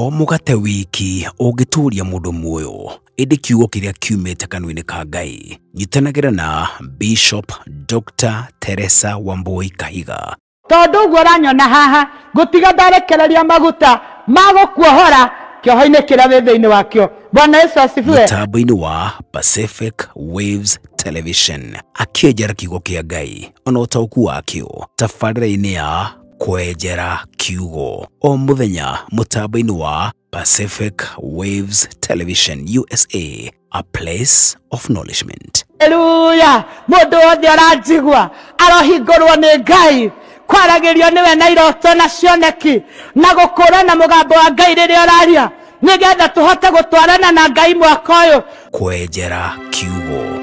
O mugate wiki ugituria mundu muoyo indi kiugo kiria kiumite kanua-ini ka Ngai. Nyitanagira na Bishop Dr. Teresa Wambui Kahiga. Tondu guo ranyona haha gutiga ndarekereria maguta magukuohora kioho-ini kiria wi thiini wakio. Bwana Yesu asifiwe. Mutambo-ini wa Pacific Waves Television akienjera kiugo kia Ngai ona utauku wakio tabarĩra-ini ya kwenjera kiugo o muthenya mutambo-ini wa Pacific Waves Television USA, a place of nourishment. Hallelujah. Mundu wothe aranjigua arohingurwo ni Ngai kwaragirio niwe na iroto na cioneki na gukura na mugambo wa Ngai riria araria nigetha tuhote gutwarana na Ngai mwaka uyu. Kwenjera kiugo.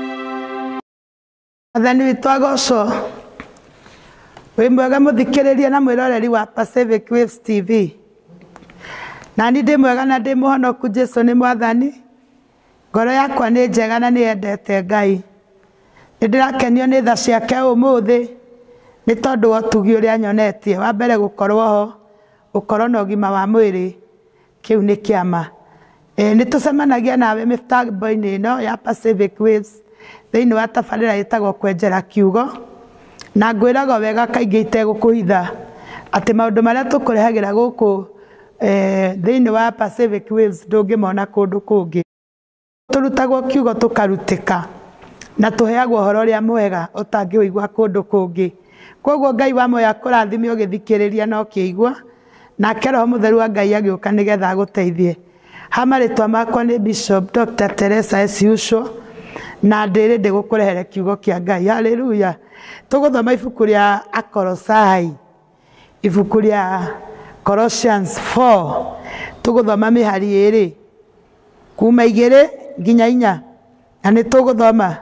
Athani witũ agocwo wĩ mwega mũthikĩrĩria na mwĩroreri wa Pacific Waves TV. Nani ndĩ mwega na ndĩ mũhonoku, Jesu nĩ mwathani. Ngoro yakwa nĩ njega na nĩ yendete Ngai. Nĩ ndĩrakenio nĩ tha ciake ũmũthĩ nĩ tondũ wa ũtugi ũrĩa nyonetie. Wa mbere gũkorwo ho, gũkorwo na ũgima wa mwĩrĩ, kĩu nĩ kĩama. Nĩ tũcemanagia nawe mĩtambo-inĩ ĩno ya Pacific Waves thĩinĩ wa tabarĩra ĩtagwo kwenjera kiugo, na ngwĩraga wega kaingĩ itegũkũhitha atĩ maũndũ marĩa tũkũrehagĩra gũkũ thĩinĩ wa Pacific Waves ndũngĩmona kũndũ kũngĩ. Tũrutagwo kiugo tũkarutĩka na tũheagwo ũhoro ũrĩa mwega ũtangĩũigua kũndũ kũngĩ. Koguo Ngai wa moya kũrathime ũgĩthikĩrĩria na ũkĩigua, nake Roho Mũtheru wa Ngai agĩũka nĩgetha agũteithie. Ha marĩtwa makwa nĩ Bishop Dr. Teresa as usual, na ndĩrĩ ndĩgũkũrehere kiugo kia Ngai. Hallelujah. Tũgũthoma ibuku rĩa Akolosai, ibuku rĩa Colossians 4, tũgũthoma mĩhari ĩrĩ kuma 2 nginya 4, na nĩ tũgũthoma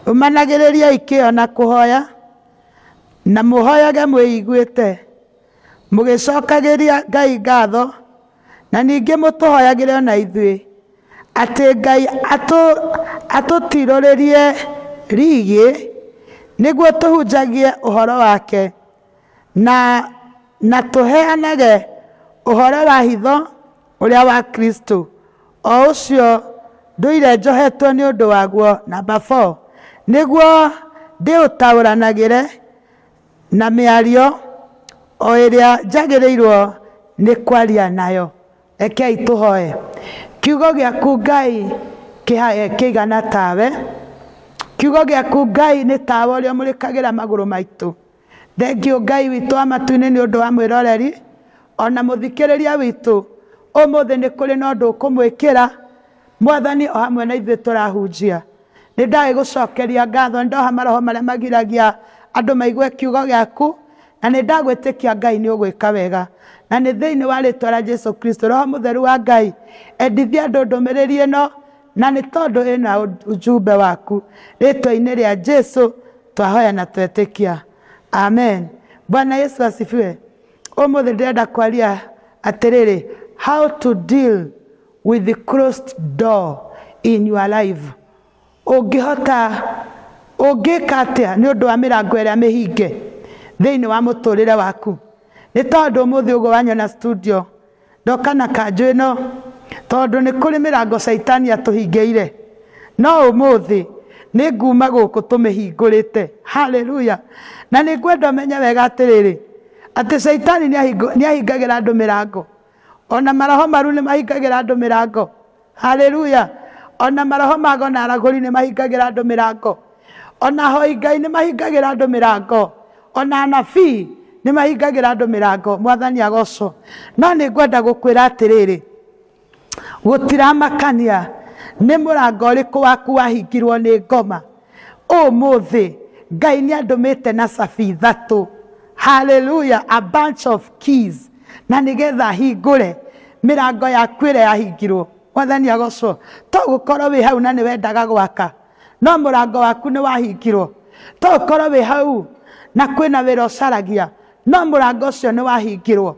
umanagĩrĩria ikĩo na kũhoya na mũhoyage mwĩiguĩte mũgĩcokagĩria Ngai ngatho, na ningĩ mũtũhoyagĩre ona ithuĩ atĩ Ngai atũtirũrĩrie rigi nĩguo tũhunjagie ũhoro wake na tũheanage ũhoro wa hitho ũrĩa wa Kristo, o ũcio ndũire njohetwo nĩ ũndũ waguo. Number 4, nĩguo ndĩũtaũranagĩre na mĩario o ĩrĩa njagĩrĩirwo nĩ kwaria nayo. Rekei tũhoe. Kiugo gĩaku Ngai kĩigana tawe, kiugo gĩaku Ngai nĩ tawa ũrĩa ũmũrĩkagĩra magũrũ maitũ. Thengiũ Ngai witũ wa matu-inĩ nĩ ũndũ wa mwĩroreri ona mũthikĩrĩria witũ. Ũmũthĩ nĩ kũrĩ na ũndũ ũkũmwĩkĩra Mwathani o hamwe na ithuĩ tũrahunjia. Nĩ ndagĩgũcokeria ngatho, ndoha maroho marĩa magiragia andũ maigue kiugo gĩaku, na nĩ ndagwĩtĩkia Ngai nĩ ũgwĩka wega, na nĩ thĩinĩ wa rĩtwa rĩa Jesu Kristo. Roho Mũtheru wa Ngai endithia andũ ndũmĩrĩri ĩno, na nĩ tondũ ĩna ujumbe waku, rĩtwa-inĩ rĩa Jesu twahoya na twetĩkia, amen. Bwana Yesu asifiwe. Ũmũthĩ ndĩrenda kwaria atĩrĩrĩ, how to deal with the closed door in your life. Ũngĩhota ũngĩka atĩa nĩ ũndũ wa mĩrango ĩrĩa mĩhinge thĩinĩ wa mũtũrĩre waku. Nĩ tondũ ũmũthĩ ũguo wanyona studio ndoka na kanjũ ĩno tondũ nĩ kũrĩ mĩrango Saitani atũhingĩire, no ũmũthĩ nĩ nguma gũkũ tũmĩhingũrĩte. Hallelujah. Na nĩ ngwenda ũmenye wega atĩrĩrĩ atĩ Saitani nĩ ahingagĩra andũ mĩrango, ona maroho maru nĩ mahingagĩra andũ mĩrango. Hallelujah. Ona maroho mago na aragũri nĩ mahingagĩra andũ mĩrango, ona hoi Ngai nĩ mahingagĩra andũ mĩrango, ona anabii nĩ mahingagĩra andũ mĩrango. Mwathani agocwo. No nĩ ngwenda gũkwĩra atĩrĩrĩ, gũtiramakania nĩ mũrango ũrĩkũ waku wahingirwo nĩ ngoma. Ũmũthĩ Ngai nĩ andũmĩte na cabi 3. Hallelujah. A bunch of keys, na nĩgetha hingũre mĩrango yaku ĩrĩa yahingirwo. Mwathani agocwo. To gũkorwo wĩ hau na nĩ wendaga gwaka, no mũrango waku nĩ wahingirwo. To gũkorwo wĩ hau na kwĩna wĩra ũcaragia, no mũrango ũcio nĩ wahingirwo.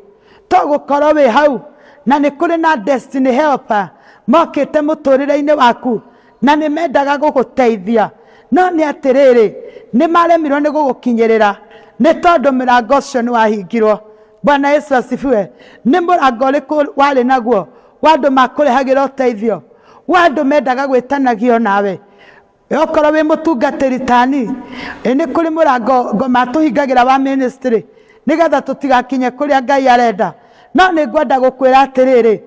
To gũkorwo wĩ hau na nĩ kũrĩ na destiny helper mokĩte mũtũrĩre-inĩ waku na nĩ mendaga gũgũteithia, no nĩ atĩrĩrĩ nĩ maremirwo nĩ gũgũkinyĩrĩra nĩ tondũ mũrango ũcio nĩ wahingirwo. Bwana Yesu asifiwe. Nĩ mũrango ũrĩkũ warĩ naguo wa andũ makũrehagĩra ũteithio, wa andũ mendaga gwĩtanagio nawe? Okorwo wĩ mũtungatĩri tani, nĩ kũrĩ mũrango matũhingagĩra wa ministry nĩgetha tũtigakinye kũrĩa Ngai arenda. No nĩ ngwenda gũkwĩra atĩrĩrĩ,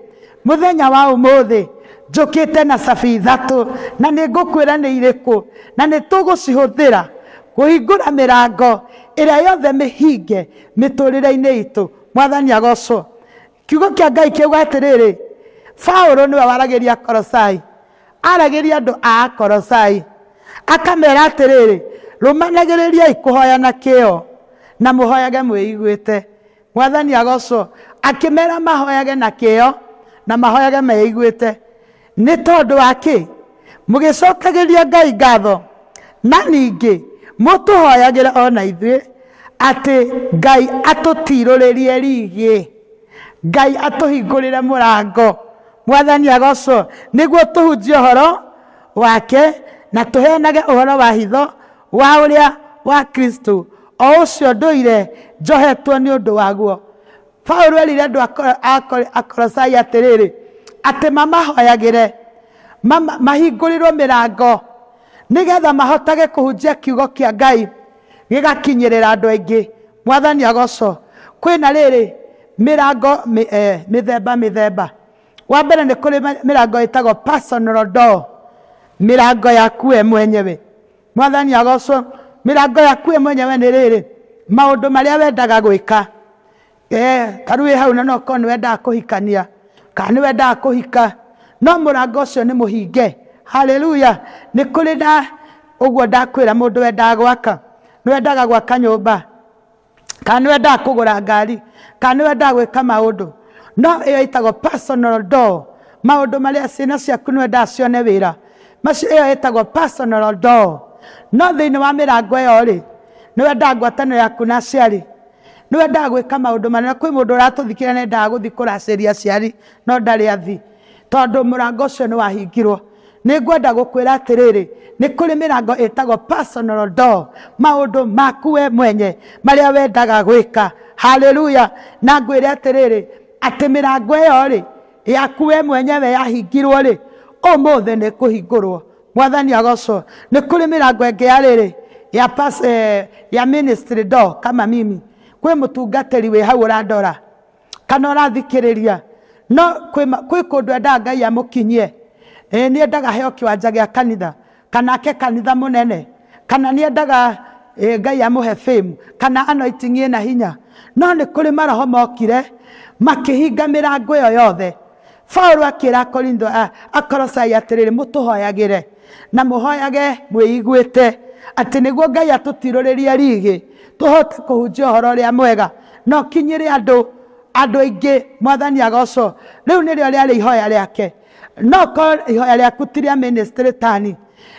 mũthenya wa ũmũthĩ njũkĩte na cabi ithatũ, na nĩ ngũkwĩra nĩ irĩkũ, na nĩ tũgũcihũthĩra kũhingũra mĩrango ĩrĩa yothe mĩhinge mĩtũrĩre-inĩ itũ. Mwathani agocwo. Kiugo kĩa Ngai kiuga atĩrĩrĩ, Paulo nĩwe waragĩria Kolosai, aragĩria andũ a Kolosai, akamera atĩrĩrĩ, rũmanagĩrĩriai kũhoya na kĩo na mũhoyage mwĩiguĩte. Mwathani agocwo. Akĩmera mahoyage na kĩo na mahoyage meiguĩte. Nĩ tondũ wa kĩ? Mũgĩcokagĩria Ngai ngatho, na ningĩ mũtũhoyagĩra ona ithuĩ atĩ Ngai atũtirũrĩrie rigi, Ngai atũhingũrĩre mũrango. Mwathani agocwo. Nĩguo tũhunjie ũhoro wake na tũheanage ũhoro wa hitho wa ũrĩa wa Kristo, o ũcio ndũire njohetwo nĩ ũndũ waguo. Paulo erire andũ a Kolosai atĩrĩrĩ, atĩ mamahoyagĩre mahingũrĩrwo mĩrango nĩgetha mahotage kũhunjia kiugo kĩa Ngai gĩgakinyĩrĩra andũ aingĩ. Mwathani agocwo. Kwĩna rĩrĩ mĩrango mĩthemba. Wa mbere nĩ kũrĩ mĩrango ĩtagwo personal door, mĩrango yaku we mwenyewe. Mwathani agocwo. Mĩrango yaku we mwenyewe nĩ rĩrĩ, maũndũ marĩa wendaga gwĩka. Tarũ wĩ hau na no korwo nĩ wendaga kũhikania, kana nĩ wendaga kũhika, no mũrango ũcio nĩ mũhinge. Haleluya. Nĩ kũrĩ na ũguo ndakwĩra mũndũ wendaga gwaka, nĩ wendaga gwaka nyũmba, kana nĩ wendaga kũgũra ngari, kana nĩ wendaga gwĩka maũndũ, no ĩyo ĩtagwo personal door. Maũndũ marĩa ciana ciaku nĩ wendaga cione wĩra, macio ĩyo ĩtagwo personal door. No thĩinĩ wa mĩrango ĩyo rĩ, nĩ wendaga ngwatanĩro yaku na aciari, nĩ wendaga gwĩka maũndũ manene. Kwĩ mũndũ ũratũthikĩrĩria nĩ endaga gũthiĩ kũracĩria aciari no ndarĩ athi, tondũ mũrango ũcio nĩ wahingirwo. Nĩ ngwenda gũkwĩra atĩrĩrĩ, nĩ kũrĩ mĩrango ĩtagwo personal door, maũndũ maku we mwenye marĩa wendaga gwĩka. Haleluya. Na ngwĩre atĩrĩrĩ, atĩ mĩrango ĩyo rĩ yaku we mwenyewe yahingirwo rĩ, ũmũthĩ nĩ kũhingũrwo. Mwathani agocwo. Nĩ kũrĩ mĩrango ĩngĩ ya rĩrĩ ya ministry door. Kama mimi kwĩ mũtungatĩri wĩ hau ũrandora kana ũrathikĩrĩria, no kwĩ kũndũ endaga Ngai amũkinyie. Nĩ endaga heo kĩwanja gĩa kanitha, kana ake kanitha mũnene, kana nĩ endaga Ngai amũhe fame, kana anointing ĩna hinya. No nĩ kũrĩ maroho mokire makĩhinga mĩrango ĩyo yothe. Paulo akĩra Kolosai atĩrĩrĩ, mũtũhoyagĩre na mũhoyage mwĩiguĩte, atĩ nĩguo Ngai atũtirũrĩrie rigi, tũhote kũhunjia ũhoro ũrĩa mwega no kinyĩre andũ aingĩ. Mwathani agocwo. Rĩu nĩrĩo rĩarĩ ihoya rĩake. No ko ihoya rĩaku ti rĩa ministry tani,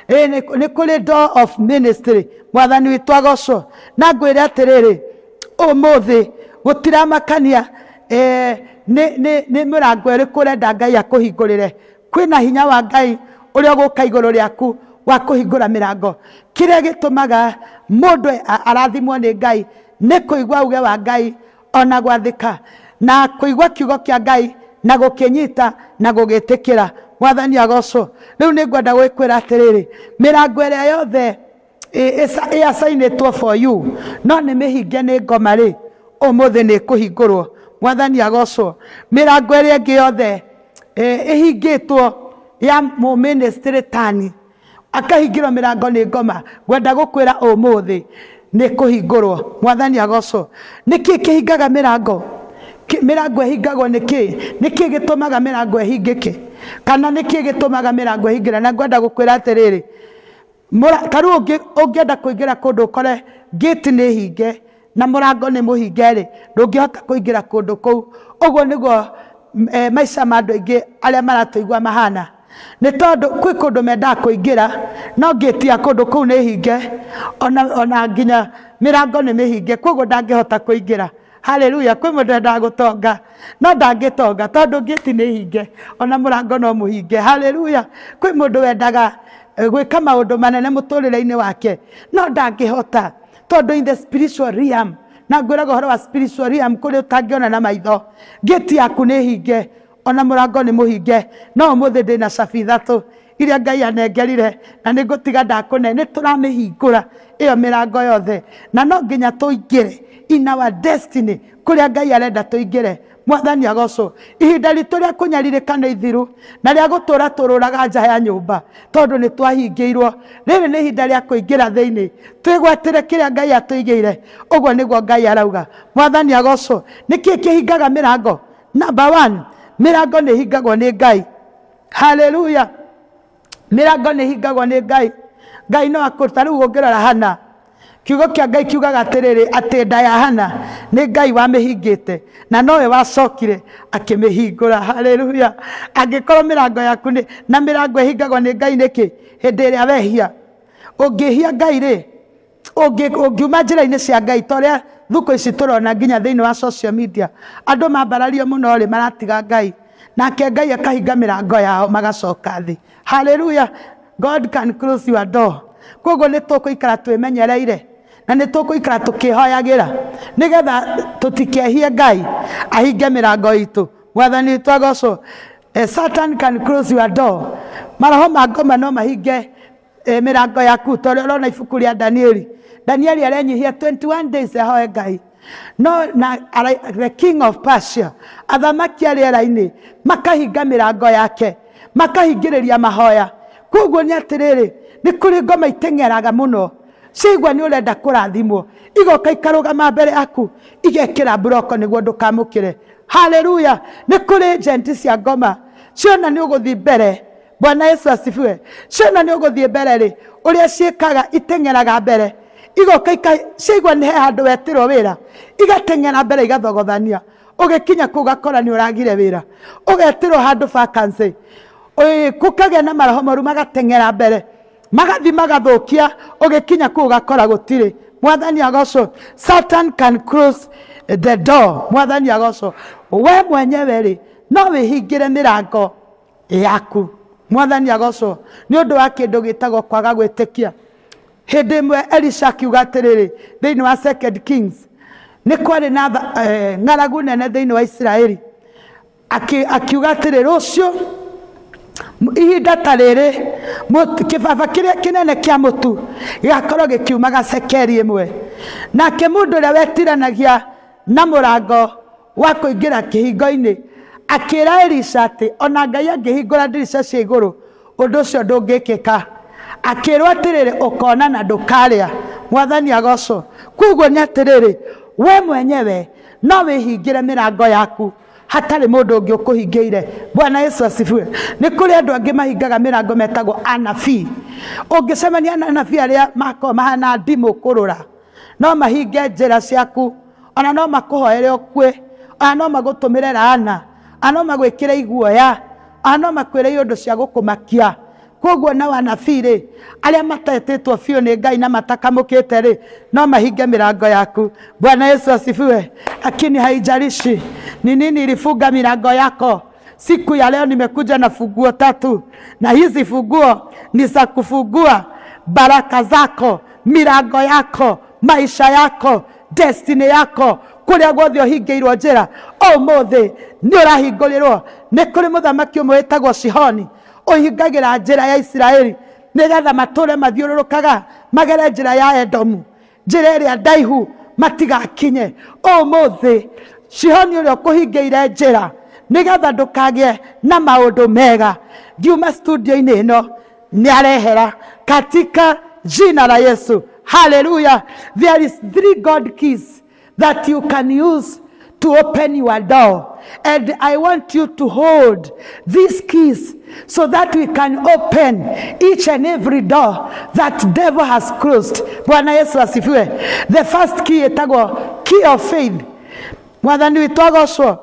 nĩ kũrĩ door of ministry. Mwathani witũ agocwo. Na ngwĩre atĩrĩrĩ, ũmũthĩ gũtiramakania nĩ mũrango ũrĩkũ ũrenda Ngai akũhingũrĩre. Kwĩna hinya wa Ngai ũrĩa ũgũka igũrũ rĩaku wa kũhingũra mĩrango. Kĩrĩa gĩtũmaga mũndũ arathimwo nĩ Ngai nĩ kũigua uge wa Ngai, ona gwathĩka na kũigua kiugo kĩa Ngai na gũkĩnyita na gũgĩtĩkĩra. Mwathani agocwo. Rĩu nĩ ngwenda gwĩkwĩra atĩrĩrĩ, mĩrango ĩrĩa yothe ĩacainĩtwo for you no nĩ mĩhinge nĩ ngoma rĩ, ũmũthĩ nĩ kũhingũrwo. Mwathani agocwo. Mĩrango ĩrĩa ĩngĩ yothe ĩhingĩtwo ya mũministry tani akahingĩrwo mĩrango nĩ ngoma, ngwenda gũkwĩra ũmũthĩ nĩ kũhingũrwo. Mwathani agocwo. Nĩkĩ kĩhingaga mĩrango? Mĩrango ĩhingagwo nĩkĩ gĩtũmaga mĩrango ĩhingĩke, kana nĩkĩ gĩtũmaga mĩrango ĩhingĩre? Na ngwenda gũkwĩra atĩrĩrĩ, tarũ ũngĩenda kũingĩra kũndũ ũkore gate nĩ hinge na mũrango nĩ mũhinge rĩ, ndũngĩhota kũingĩra kũndũ kũu. Ũguo nĩguo maica ma andũ aingĩ arĩa maratũigua mahana. Nĩ tondũ kwĩ kũndũ mendaga kũingĩra no gate ya kũndũ kũu nĩ hinge, ona nginya mĩrango nĩ mĩhinge, koguo ndangĩhota kũingĩra. Haleluya. Kwĩ mũndũ endaga gũtonga no ndangĩtonga tondũ gate nĩ hinge, ona mũrango no mũhinge. Haleluya. Kwĩ mũndũ wendaga gwĩka maũndũ manene mũtũrĩre-inĩ wake no ndangĩhota tondũ in the spiritual realm na ngwiraga horo wa spiritual realm kuri utangiona na maitho gate yaku ni hinge ona murango ni muhinge no muthe ndina cabi ithatu iria Ngai anengerire na ningutiga ndakune ni turamihingura iyo mirango yothe na no nginya tuingire in our destiny kuria Ngai arenda tuingire mwathani agocwo ihinda ritu ria kunyaririkana ithiru na ria gutura tururaga nja ya nyumba tondu ni twahingirwo riri ni ihinda ria kuingira thiini twigwatire kiria Ngai atuigeire uguo niguo Ngai arauga mwathani agocwo niki kihingaga mirango number 1 mirango ni hingagwo ni Ngai hallelujah mirango ni hingagwo ni Ngai Ngai no akuruta riu ungirora Hana kiugo kia Ngai kiugaga atiriri ati nda ya Hana ni Ngai wamihingite na nowe wacokire akimihingura haleluya angikorwo mirango yaku ni na mirango ihingagwo ni Ngai niki hindi iria wehia ungihia Ngai ri ungiuma njira-ini cia Ngai toria thuko ici turona nginya thiini wa social media andu mambarario muno ri maratiga Ngai nake Ngai akahinga mirango yao magacoka thi haleluya God can close your door kogo ni tukuikara twimenyereire na ni tukuikara tukihoyagira nigetha tutikehie Ngai ahinge mirango itu mwathani twagocwo Satan can close your door maroho magoma no mahinge mirango yaku toria urona ibuku ria Danieli arenyihia 21 days ahoe Ngai no na the king of Persia athamaki ariera-ini makahinga mirango yake makahingiriria mahoya koguo ni atiriri ni kuri ngoma itengeraga muno sigwa ni urenda kurathimwo igoka ikarugama mbere yaku igekira broko niguo ndukamukire haleluya ni kuri agent cia ngoma ciona ni uguthi mbere Bwana Yesu asifiwe ciona ni uguthi mbere ri uria ciikaga itengeraga mbere igoka sigwa ni handu wetirwo wira igatengera mbere igathogothania ugikinya kugakora ni uragire wira ugetirwo handu vacancy kukage na maraho moru magatengera mbere magathi magathukia ugikinya kugakora gutire mwathani agocwo Satan can close the door mwathani agocwo we mwenyewe ri no wihingire mirango yaku mwathani agocwo ni undu wa kindu gitagwo kwaga gwitikia hindi imwe Elisha akiuga atiriri thiini wa 2 Kings ni kwari na ng'aragu nene thiini wa Israeli akiuga atiriri rucio ihinda tariri kibaba kiria kinene kia mutu gigakorwo gikiumaga cekeri imwe nake mundu uria wetiranagia na murango wa kuingira kihingo-ini akira Elisha ati ona Ngai angihingura ndirisha cia iguru undu ucio ndungikika akirwo atiriri ukona na ndukaria mwathani agocwo koguo ni atiriri we mwenyewe no wihingire mirango yaku hatari mundu ungi ukuhingiire Bwana Yesu asifiwe ni kuri andu angi mahingaga mirango metagwo anabii ungicemania na anabii aria mako mahana ndimu kurura no mahinge njira ciaku ona no makuhoere okwe ona no magutumire laana ana magwikire iguoya ana makwire yundu cia gukumakia koguo na wanabii ri aria matetetwo biu ni Ngai na matakamukite ri no mahinge mirango yaku Bwana Yesu asifiwe lakini haijalishi ni nini ilifunga milango yako siku ya leo nimekuja na funguo 3 na hizi funguo ni za kufungua baraka zako milango yako maisha yako destiny yako kuria guothe hingiirwo njira umuthi ni urahingulirwo ni kuri muthamaki umwe wetagwo Sihoni uhingagira njira ya Israeli nigetha mature mathiururukaga magere njira ya Edomu njira iria ndaihu matigakinye umuthi Sihoni uria kuhingiire njira nigetha ndukagie na maundu mega ngiuma studio-ini ino ni arehera katika jina la Yesu hallelujah there is 3 God keys that you can use to open your door and I want you to hold these keys so that we can open each and every door that devil has closed. Bwana Yesu asifiwe. The first key etagwo key of faith. Mwathani witwagocwo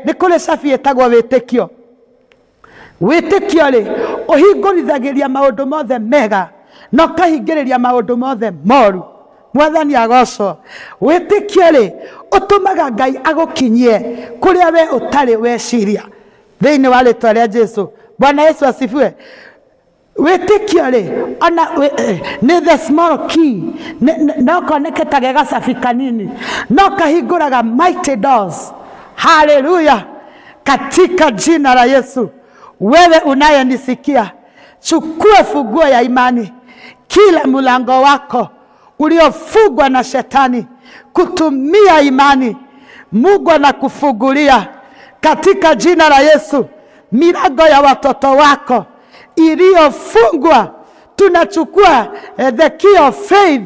ni kuri cabi etagwo witikio. Witikio ri uhingurithagiria maundu mothe mega no kahingiriria maundu mothe moru. Mwathani agocwo witikio ri utumaga Ngai agukinyie kuria we utari weciria thiini wa ritwa ria Jesu. Bwana Yesu asifiwe. Wĩtĩkio rĩ ona nĩ the small key no koneketa gacabi kanini no kahingũraga mighty doors. Hallelujah, katika jina la Yesu. Wewe unayenisikia, chukua funguo ya imani. Kila mlango wako uliofungwa na shetani, kutumia imani, Mungu anakufungulia katika jina la Yesu. Milango ya watoto wako iliyofungwa, tunachukua the key of faith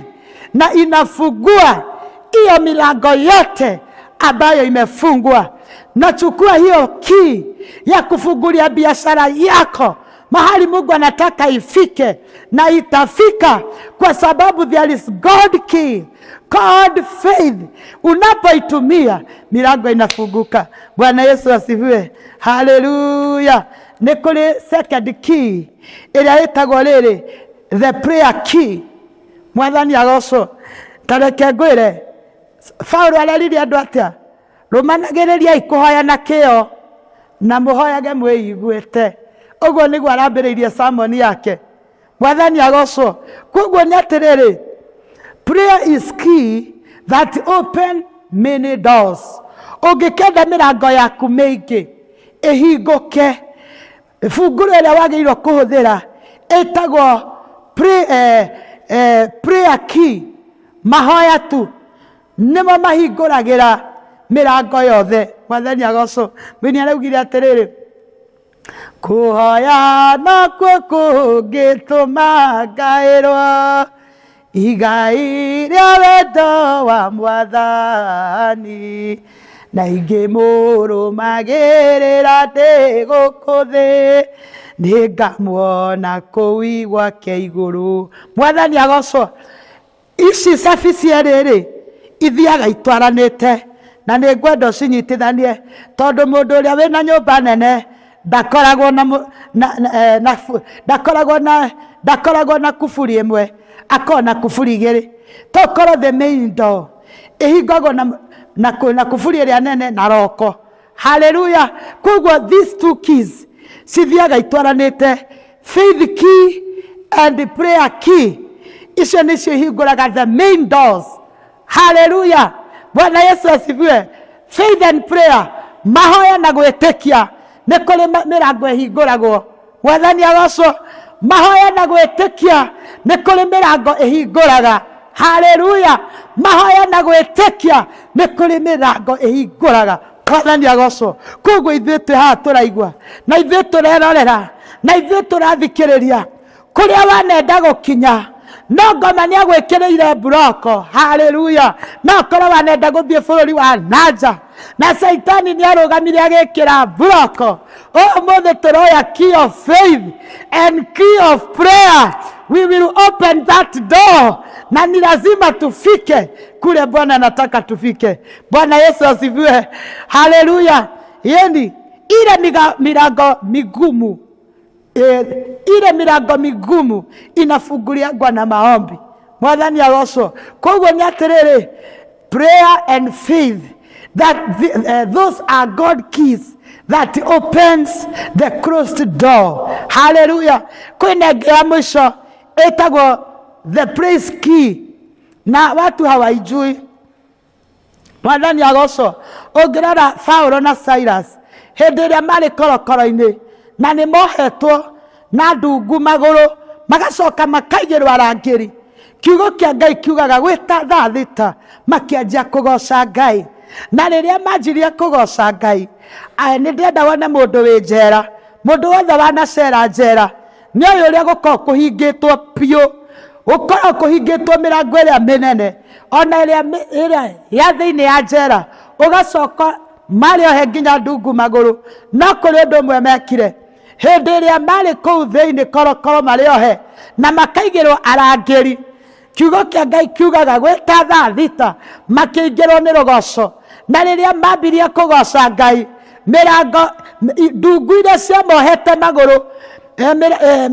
na inafungua hiyo milango yote ambayo imefungwa. Nachukua hiyo key ya kufungulia biashara yako mahali Mungu anataka ifike, na itafika kwa sababu there is God key, God faith. Unapoitumia milango inafunguka. Bwana Yesu asifiwe. Hallelujah. Nikuli second key ila itagwo riri the prayer key. Mwathani agoco tareke ngwire Paulo araririe andu atia rumanagiriria ikuhoya na kio na muhoyage mwiguite. Uguo niguo arambiriirie sermon yake. Mwathani agoco koguo ni atiriri prayer is key that open many doors. Ungikenda mirango yaku mingi ihinguke, funguo ĩrĩa wagĩrĩirwo kũhũthĩra ĩtagwo prayer key. Mahoya tu nĩmo mahingũragĩra mĩrango yothe. Mwathani agoco mwini araugire atĩrĩrĩ, kũhoya nakuo kũngĩtũma ngaĩrwo igai rĩa wendo wa Mwathani, na ingĩmũrũmagĩrĩra ndĩ gũkũ thĩ nĩngamuona kũu gwake igũrũ. Mwathani agoco ici cabi cierĩ ithiaga itwaranĩte, na nĩngwenda ũcinyitithanie tondũ mũndũ ũrĩa wĩna nyũmba nene ndakoragwo na kuburi ĩmwe, akorwo na kuburi igĩrĩ. Tokorwo the main door ihingagwo na kuburi ĩrĩa nene na roko. Hallelujah. Koguo these two keys cithiaga itwaranĩte, faith key and prayer key. Icio nĩcio ihingũraga the main doors. Hallelujah. Bwana Yesu asifiwe. Faith and prayer, mahoya na gwĩtĩkia nĩ kũrĩ mĩrango ĩhingũragwo. Mwathani agoco mahoya na gwĩtĩkia nĩ kũrĩ mĩrango ĩhingũraga. Hallelujah. Mahoya na gwĩtĩkia nĩ kũrĩ mĩrango ĩhingũraga. Mwathani agoco koguo ithuĩ twĩ haha tũraigua na ithuĩ tũrerorera na ithuĩ tũrathikĩrĩria kũrĩa wanenda gũkinya no ngoma nĩ agwĩkĩrĩire buroko. Hallelujah. No korwo wanenda gũthiĩ bũrũri wa nanja na Saitani nĩ arũgamire agĩkĩra buroko. Ũmũthĩ tũroya key of faith and key of prayer. We will open that door na ni lazima tufike kule Bwana anataka tufike. Bwana Yesu asifiwe. Hallelujah. Yeni ile milango migumu, ile milango migumu inafunguliwa na maombi. Mwathani agoco koguo ni atiriri prayer and faith that those are God keys that opens the closed door. Hallelujah. Kwina ngia mwisho etagwo the praise key na watu hawaijui. Mwathani agoco ungirora Paulo na Silas hĩndĩ ĩrĩa marĩ korokoro-inĩ na nĩ mohetwo na ndungu magũrũ magacoka makaigĩrwo arangĩri, kiugo kĩa Ngai kiugaga gwĩta thaa thita makĩanjia kũgoca Ngai. Na rĩrĩa manjirie kũgoca Ngai, nĩ ndĩrenda wone mũndũ wĩ njera, mũndũ wothe wanacera njera nĩ ũyũ ũrĩa gũkorwo kũhingĩtwo piũ, gũkorwo kũhingĩtwo mĩrango ĩrĩa mĩnene ona ĩrĩa ya thĩinĩ ya njera, ũgacoka marĩohe nginya ndungu magũrũ. No kũrĩ ũndũ ũmwe mekire hĩndĩ ĩrĩa marĩ kũu thĩinĩ korokoro marĩohe na makaigĩrwo arangĩri, kiugo kĩa Ngai kiugaga gwĩta thaa thita makĩingĩrwo nĩ rũgoco. Na rĩrĩa mambirie kũgoca Ngai, mĩrango ndungu iria ciamohete magũrũ,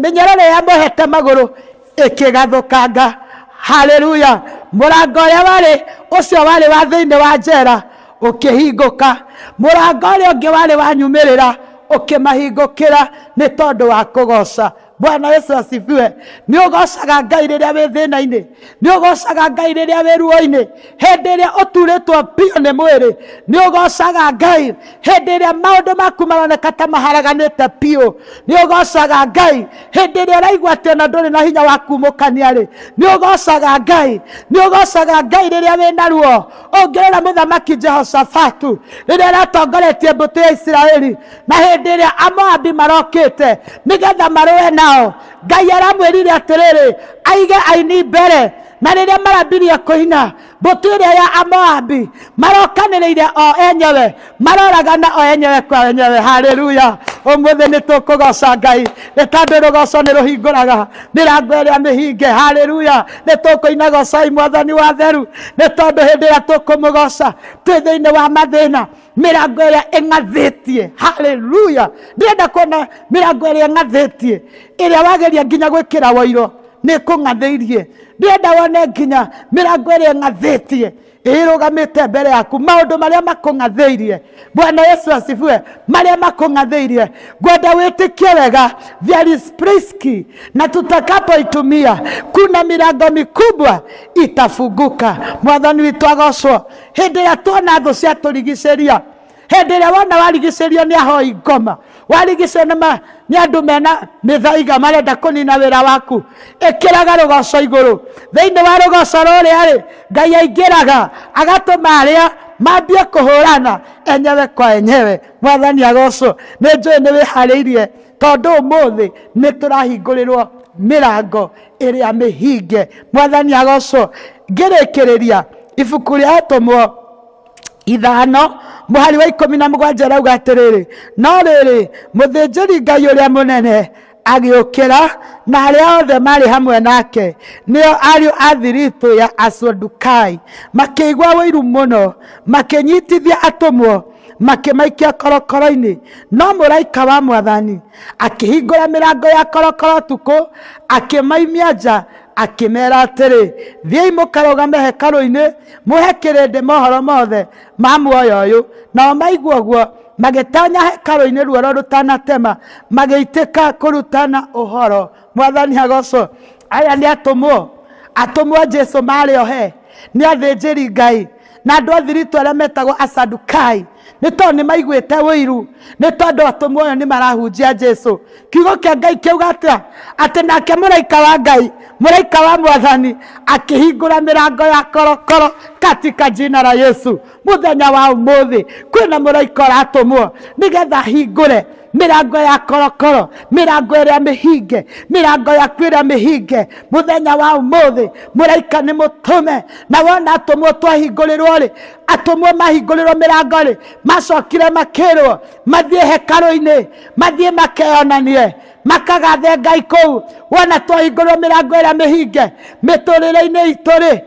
mĩnyororo ya mohete magũrũ ĩkĩgathũkanga. Hallelujah. Mũrango ũrĩa warĩ ũcio warĩ wa thĩinĩ wa njera ũkĩhingũka, mũrango ũrĩa ũngĩ warĩ wa nyumĩrĩra ũkĩmahingũkĩra nĩ tondũ wa kũgoca Bwana Yesu asifiwe. Ni ugocaga Ngai riria wi thina-ini, ni ugocaga Ngai riria wi ruo-ini, hindi iria uturitwo pio ni mwiri, ni ugocaga Ngai hindi iria maundu maku maroneka ta maharaganite pio, ni ugocaga Ngai hindi iria uraigua ati ona nduri na hinya wa kumukania ri, ni ugocaga Ngai, ni ugocaga Ngai riria wi na ruo. Ungirora muthamaki Jehoshafatu riria aratongoretie mbutu ya Isiraeli, na hindi iria Amoabi marokite nigetha marue nao, Ngai aramwirire atiriri aige aini mbere, na riria marambirie kuina mbutu iria ya Amoabi marokaniriire o enyewe, maroragana o enyewe kwa enyewe. Haleluya. Umuthi ni tukugoca Ngai ni tondu rugoco ni ruhinguraga mirango iria mihinge. Haleluya. Ni tukuina gocai Mwathani wa theru, ni tondu hindi iria tukumugoca twi thiini wa mathina, mirango iria ing'athitie. Haleluya. Ndirenda kuona mirango iria ing'athitie, iria wageria nginya gwikira woiro ni kung'athiirie. Ndirenda wone nginya mirango iria ing'athitie irugamite mbere yaku, maundu maria makung'athiirie. Bwana Yesu asifiwe. Maria makung'athiirie ngwenda witikie wega, there is priski, na tutakapoitumia kuna milango mikubwa itafunguka. Mwathani witu agocwo. Hindi iria tuona thu cia turigiceria, hindi iria wona warigicerio ni ahoi ngoma, warigicerio ni andu mena mithaiga marenda kunina wira waku, ikiraga rugoco iguru. Thiini wa rugoco ruria ri Ngai aingiraga agatuma aria mambie kuhurana enyewe kwa enyewe. Mwathani agocwo. Ni njui ni wihariirie tondu umuthi ni turahingurirwo mirango iria mihinge. Mwathani agocwo. Ngirikiriria ibuku ria Atumwo 5 muhari wa 17 rauga atiriri, no riri muthinjiri Ngai uria munene agiukira na aria othe mari hamwe nake, nio ariu athiritu ya Asadukai, makiigua wiru muno, makinyitithia atumwo, makimaikia korokoro-ini. No muraika wa Mwathani akihingura mirango ya korokoro tuku, akimaimia nja, akimera atiri, thiai mukarugame hekalu-ini, muhe kirindi mohoro mothe ma muoyo uyu. Nao maigua guo magitanya hekalu-ini ruoro rutanatema, magiitika kurutana uhoro. Mwathani agocwo. Aya ni atumwo, atumwo Jesu mari ohe, ni athinjiri Ngai na andu athiritu aria metagwo Asadukai. Ni tondu ni maiguite wiru, ni tondu atumwo ayo ni marahunjia Jesu. Kiugo kia Ngai kiuga atia ati nake muraika wa Ngai, muraika wa Mwathani akihingura mirango ya korokoro katika jina la Yesu. Muthenya wa umuthi kwina muraika uratumwo nigetha hingure mirango ya korokoro, mirango iria mihinge, mirango ya kwira mihinge. Muthenya wa umuthi muraika ni mutume, na wona atumwo twahingurirwo ri, atumwo mahingurirwo mirango ri, macokire makirwo mathie hekalu-ini, mathie makeyonanie, makagathe Ngai kuu. Wona twahingũrwo mirango iria mihinge miturire-ini itu ri,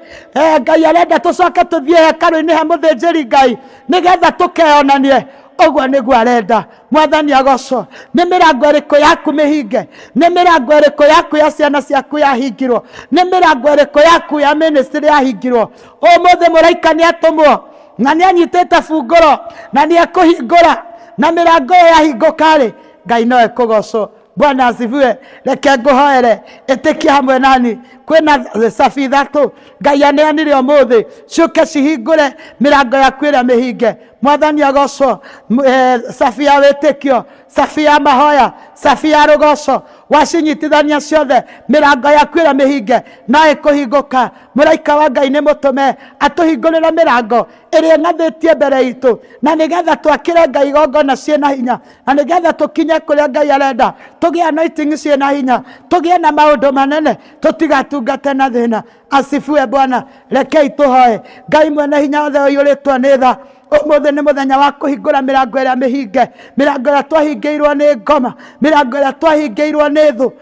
Ngai arenda tucoke tuthie hekalu-ini he muthinjiri Ngai nigetha tukeyonanie. Oguo niguo arenda. Mwathani agocwo. Ni mirango iriku yaku mihinge? Ni mirango iriku yaku ya ciana ciaku yahingirwo? Ni mirango iriku yaku ya ministry yahingirwo? Umuthi muraika ni atumwo na ni anyitite funguro na ni akuhingura, na mirango yahinguka ri, Ngai no ekugocwo. Bwana asifiwe. Reke nguhoere itikia hamwe nani. Kwina cabi 3 Ngai aneanire umuthi ciuke cihingure mirango yaku iria mihinge. Mwathani agocwo. Cabi ya witikio, cabi ya mahoya, cabi ya rugoco, wacinyitithania ciothe mirango yaku iria mihinge na ikuhinguka. Muraika wa Ngai ni mutume atuhingurire mirango iria ng'athitie mbere itu, na nigetha twakire Ngai igongona ciena hinya, na nigetha tukinye kuria Ngai arenda, tugie anointing ciena hinya, tugie na maundu manene, tutigatungate na thina. Asifiwe Bwana. Rekei tuhoe. Ngai mwene hinya othe uiyuritwo ni tha, umuthi ni muthenya wa kuhingura mirango iria mihinge, mirango iria twahingiirwo ni ngoma, mirango iria twahingiirwo ni thu,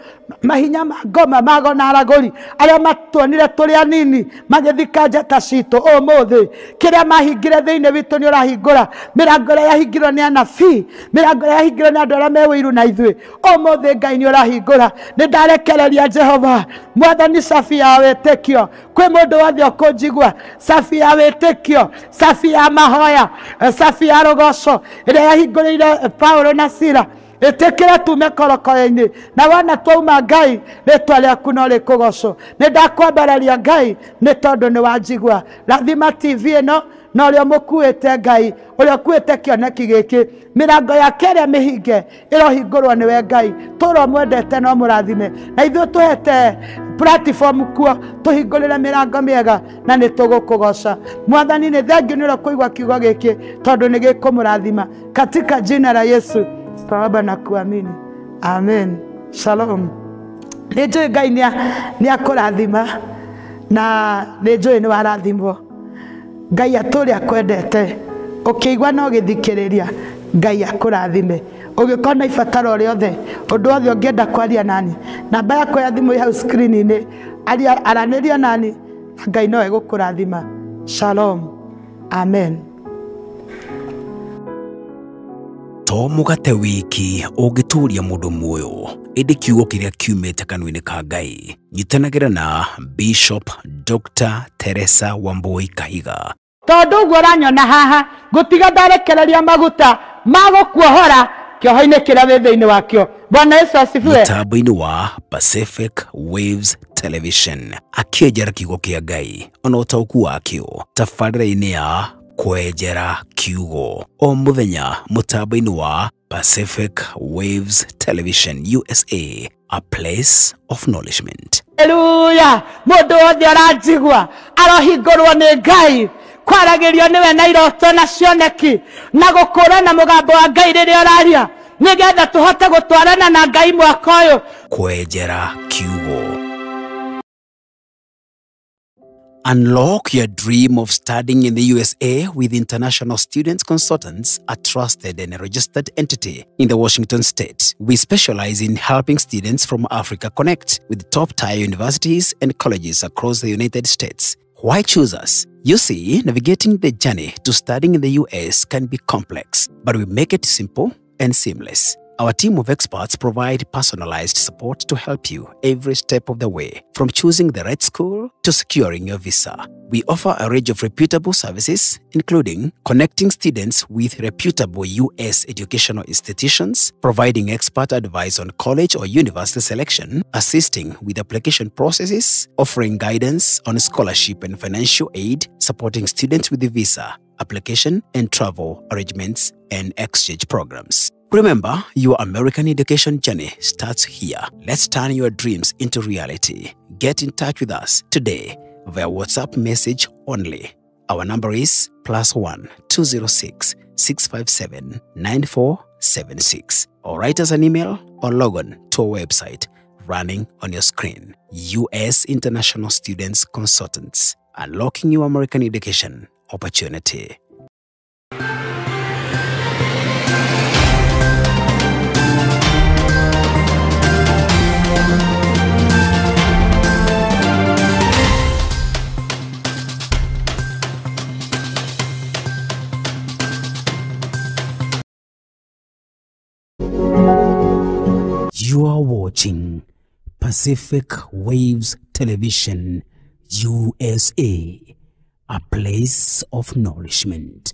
mahinya ma ngoma mago na araguri aria matuonire turi anini magithika njata citu. Umuthi kiria mahingire thiini witu ni urahingura, mirango iria yahingirwo ni anabii, mirango iria yahingirwo ni andu aria me wiru na ithui, umuthi Ngai ni urahingura. Ni ndarekereria Jehova. Mwathani cabi ya witikio, kwi mundu wothe ukunjigua, cabi ya witikio, cabi ya mahoya, cabi ya rugoco iria yahingurire Paulo na Sila, Etekera tume korokoyo-inĩ na wona twauma Ngai rĩtwa rĩaku no rĩkũgocwo. Nĩ ndakwambararia Ngai nĩ tondũ nĩ wanjigua. Rathima TV ĩno na ũrĩa mũkuĩte Ngai, ũrĩa ũkuĩte kĩoneki gĩkĩ, mĩrango yake ĩrĩa mĩhinge ĩrohingũrwo nĩwe Ngai. Tũrwo mwendete no mũrathime na ithuĩ tũhete platform kuo tũhingũrĩre mĩrango mĩega na nĩ tũgũkũgoca. Mwathani nĩ thengiũ nĩ ũrĩa kũigua kiugo gĩkĩ tondũ nĩ gĩkũmũrathima. Katika jina la Yesu twaomba na kuamini. Amen. Shalom. Nĩ njũĩ Ngai nĩ akũrathima na nĩ njũĩ nĩ warathimwo. Ngai atũrĩ akwendete. Ũkĩigua no gĩthikĩrĩria Ngai akũrathime. Ũgĩkorwo ibataro rĩothe, ũndũ wothe ũngĩenda kwaria nani, namba yakwa ya thimũ hau screen-inĩ, aranĩria nani na Ngai no egũkũrathima. Shalom. Amen. To mũgate wiki ũngĩtũria mũndũ muoyo, ĩndĩ kiugo kĩrĩa kiumĩte kanua-inĩ ka Ngai. Nyitanagĩra na Bishop Dr. Teresa Wambui Kahiga. Tondũ ũguo ũranyona haha, ngũtiga ndarekereria maguta ma gũkuohora kĩoho-inĩ kĩrĩa wĩ thĩinĩ wakĩo. Bwana Yesu asifiwe. Mũtambo-inĩ wa Pacific Waves Television, akĩenjera kiugo kĩa Ngai ona ũtaũku wakĩo tabarĩra-inĩ ya kwenjera kiugo. O mũthenya mũtambo-inĩ wa Pacific Waves Television USA, a place of acknowledgement. Hallelujah. Mũndũ wothe aranjigua arohingũrwo nĩ Ngai kwaragĩrio nĩwe na iroto na cioneki na gũkũũrana mũgambo wa Ngai rĩrĩa ũraria nĩgetha tũhote gũtwarana na Ngai mwaka ũyũ. Kwenjera kiugo. Unlock your dream of studying in the USA with International Students Consultants, a trusted and registered entity in the Washington state. We specialize in helping students from Africa connect with top-tier universities and colleges across the United States. Why choose us? You see, navigating the journey to studying in the US can be complex, but we make it simple and seamless. Our team of experts provide personalized support to help you every step of the way, from choosing the right school to securing your visa. We offer a range of reputable services, including connecting students with reputable U.S. educational institutions, providing expert advice on college or university selection, assisting with application processes, offering guidance on scholarship and financial aid, supporting students with the visa, application and travel arrangements, and exchange programs. Remember, your American education journey starts here. Let's turn your dreams into reality. Get in touch with us today via WhatsApp message only. Our number is +1 206 657 9476. Or write us an email or log on to our website running on your screen. U.S. International Students Consultants, unlocking your American education opportunity. You are watching Pacific Waves Television USA, a place of nourishment.